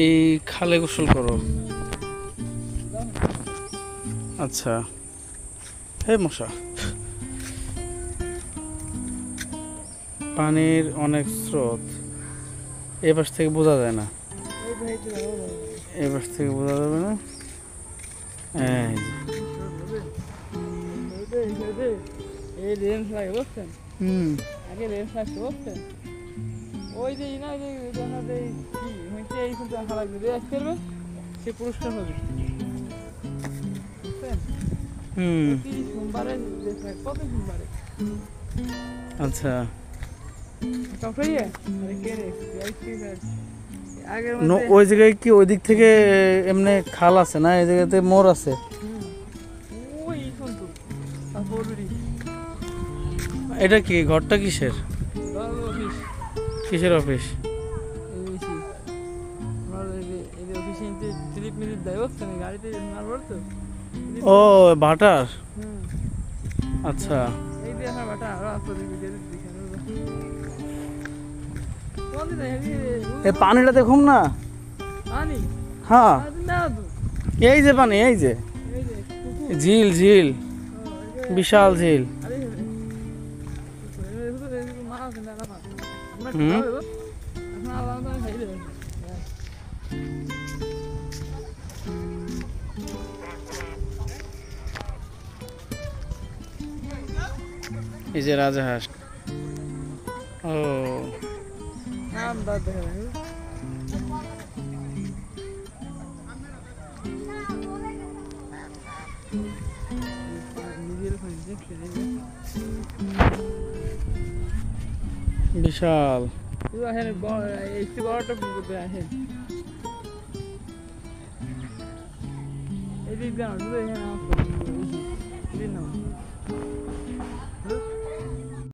এই খালে গোসল করো? আচ্ছা। হে মশা, পানির অনেক স্রোত, এ পাশ থেকে বোঝা যায় না, এ পাশ থেকে বোঝা যাবে না। এই রেঞ্জ লাগে বুঝছেন? হুম, আগে রেঞ্জ লাগছে বুঝছেন? ওই যে না যে কি হয়েছে এই কিন্তু আশা লাগবে যে করবে সে পুরস্কার হবে বুঝছেন? হুম, সোমবারে কত সোমবারে আচ্ছা। কাপড়িয়ে আরে কে রে আগের মধ্যে ওই জায়গায় কি ওই দিক থেকে এমনি খাল আছে না? এই জায়গাতে মোড় আছে। ওই কিন্তু তারপর এটা কি ঘরটা কিসের? অফিস কিসের অফিস? অফিসে স্লিপ মিলিপ দেয় বুঝছেন? গাড়িতে মাল ভরতো ও ভাটার, আচ্ছা। এই দিয়ে আমার বাটা আরো আপনাদের ভিডিও এই পানিটা দেখুন না। আনি হ্যাঁ, না তো এই যে পানি, এই যে এই যে কুকুর ঝিল, ঝিল, বিশাল ঝিল। আরে মা আছে না না আমরা হুম, খাবো এখন আলাদা খাই দেবেন এই যে রাজাহাঁস। ও নাম বাদ দেখেন নিজের ওখানে দেখছেন বিশাল। তুই আসেন একটু বড়টা করতে আসেন এই দিক দিয়ে শুধু এখানে